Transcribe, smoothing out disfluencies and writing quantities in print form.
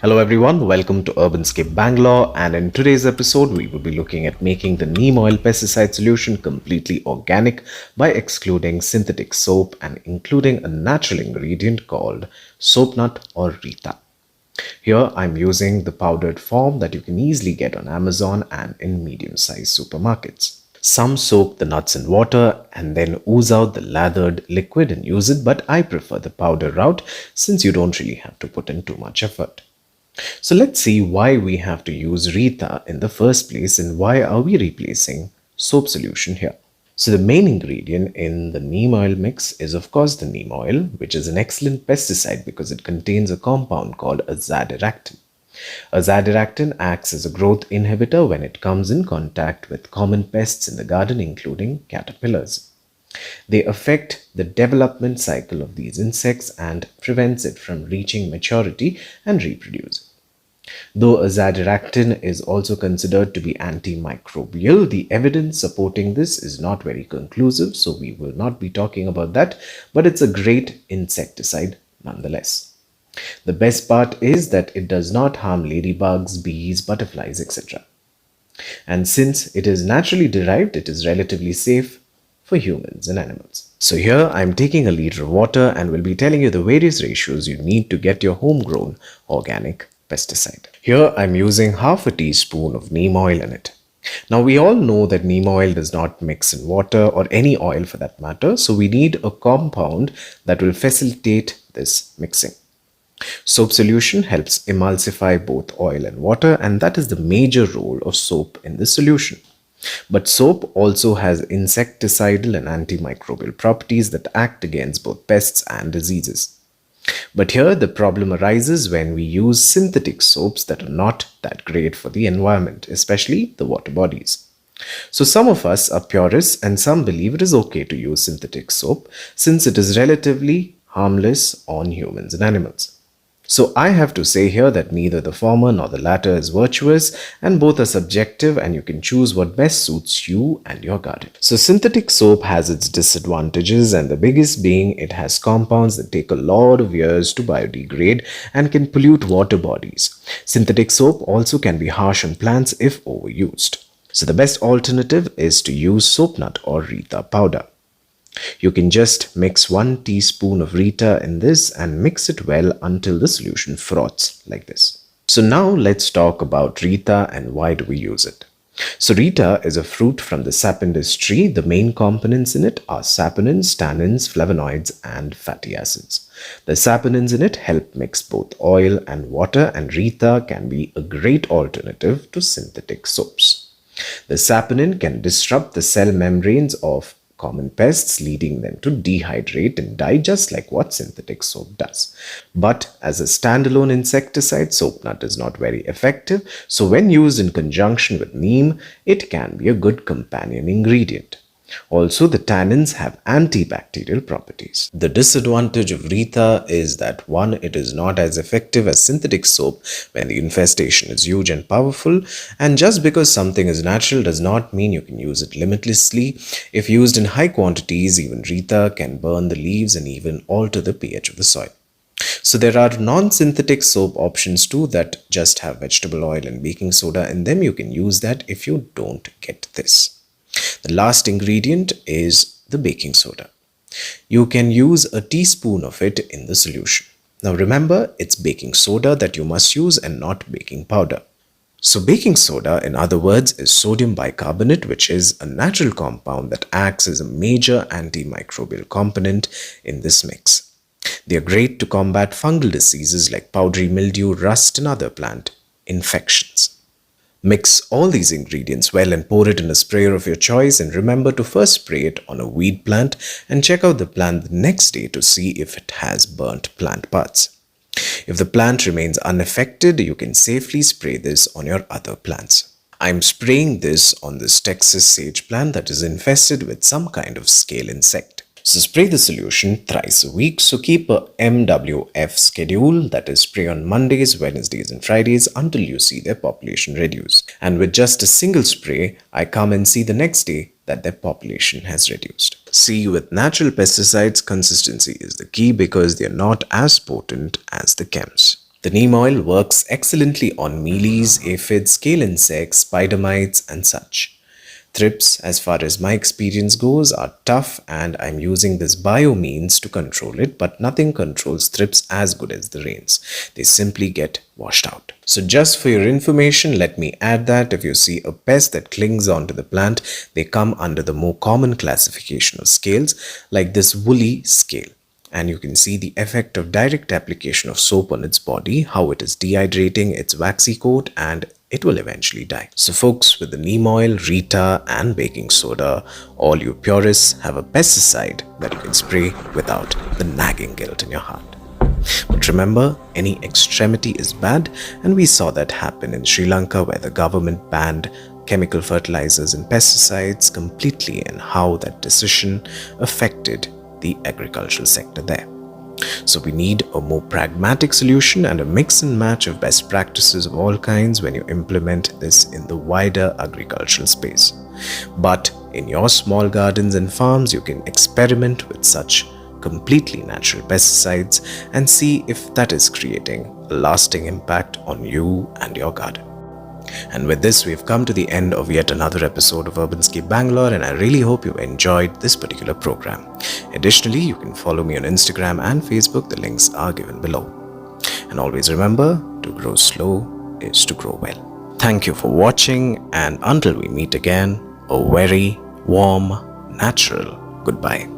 Hello everyone, welcome to Urbanscape Bangalore, and in today's episode we will be looking at making the Neem Oil pesticide solution completely organic by excluding synthetic soap and including a natural ingredient called Soapnut or Rita. Here I'm using the powdered form that you can easily get on Amazon and in medium-sized supermarkets. Some soak the nuts in water and then ooze out the lathered liquid and use it, but I prefer the powder route since you don't really have to put in too much effort. So let's see why we have to use Rita in the first place and why are we replacing soap solution here. So the main ingredient in the neem oil mix is of course the neem oil, which is an excellent pesticide because it contains a compound called azadirachtin. Azadirachtin acts as a growth inhibitor when it comes in contact with common pests in the garden, including caterpillars. They affect the development cycle of these insects and prevents it from reaching maturity and reproducing. Though azadirachtin is also considered to be antimicrobial, the evidence supporting this is not very conclusive, so we will not be talking about that, but it's a great insecticide nonetheless. The best part is that it does not harm ladybugs, bees, butterflies, etc. And since it is naturally derived, it is relatively safe for humans and animals. So here I'm taking a liter of water and will be telling you the various ratios you need to get your homegrown organic pesticide. Here I'm using half a teaspoon of neem oil in it. Now we all know that neem oil does not mix in water or any oil for that matter, so we need a compound that will facilitate this mixing. Soap solution helps emulsify both oil and water, and that is the major role of soap in this solution. But soap also has insecticidal and antimicrobial properties that act against both pests and diseases. But here the problem arises when we use synthetic soaps that are not that great for the environment, especially the water bodies. So some of us are purists and some believe it is okay to use synthetic soap since it is relatively harmless on humans and animals. So I have to say here that neither the former nor the latter is virtuous and both are subjective and you can choose what best suits you and your garden. So synthetic soap has its disadvantages and the biggest being it has compounds that take a lot of years to biodegrade and can pollute water bodies. Synthetic soap also can be harsh on plants if overused. So the best alternative is to use Soapnut or Rita powder. You can just mix 1 teaspoon of Rita in this and mix it well until the solution froths like this. So now let's talk about Rita and why do we use it. So Rita is a fruit from the sapindus tree. The main components in it are saponins, tannins, flavonoids and fatty acids. The saponins in it help mix both oil and water, and Rita can be a great alternative to synthetic soaps. The saponin can disrupt the cell membranes of common pests, leading them to dehydrate and die just like what synthetic soap does. But as a standalone insecticide, Soapnut is not very effective, so when used in conjunction with neem, it can be a good companion ingredient. Also, the tannins have antibacterial properties. The disadvantage of Rita is that 1, it is not as effective as synthetic soap when the infestation is huge and powerful, and just because something is natural does not mean you can use it limitlessly. If used in high quantities, even Rita can burn the leaves and even alter the pH of the soil. So there are non-synthetic soap options too that just have vegetable oil and baking soda in them. You can use that if you don't get this. The last ingredient is the baking soda. You can use a teaspoon of it in the solution. Now remember, it's baking soda that you must use and not baking powder. So baking soda, in other words, is sodium bicarbonate, which is a natural compound that acts as a major antimicrobial component in this mix. They are great to combat fungal diseases like powdery mildew, rust and other plant infections. Mix all these ingredients well and pour it in a sprayer of your choice, and remember to first spray it on a weed plant and check out the plant the next day to see if it has burnt plant parts. If the plant remains unaffected, you can safely spray this on your other plants. I'm spraying this on this Texas sage plant that is infested with some kind of scale insect. So spray the solution thrice a week. So keep a MWF schedule, that is spray on Mondays, Wednesdays and Fridays until you see their population reduce. And with just a single spray, I come and see the next day that their population has reduced. See, with natural pesticides, consistency is the key because they are not as potent as the chems. The neem oil works excellently on mealies, aphids, scale insects, spider mites, and such. Thrips, as far as my experience goes, are tough, and I'm using this bio means to control it, but nothing controls thrips as good as the rains. They simply get washed out. So, just for your information, let me add that if you see a pest that clings onto the plant, they come under the more common classification of scales, like this woolly scale. And you can see the effect of direct application of soap on its body, how it is dehydrating its waxy coat, and it will eventually die. So folks, with the neem oil, Rita, and baking soda, all you purists have a pesticide that you can spray without the nagging guilt in your heart. But remember, any extremity is bad, and we saw that happen in Sri Lanka, where the government banned chemical fertilizers and pesticides completely, and how that decision affected the agricultural sector there. So we need a more pragmatic solution and a mix and match of best practices of all kinds when you implement this in the wider agricultural space. But in your small gardens and farms, you can experiment with such completely natural pesticides and see if that is creating a lasting impact on you and your garden. And with this, we've come to the end of yet another episode of Urbanscape Bangalore, and I really hope you enjoyed this particular program. Additionally, you can follow me on Instagram and Facebook. The links are given below. And always remember, to grow slow is to grow well. Thank you for watching, and until we meet again, a very warm, natural goodbye.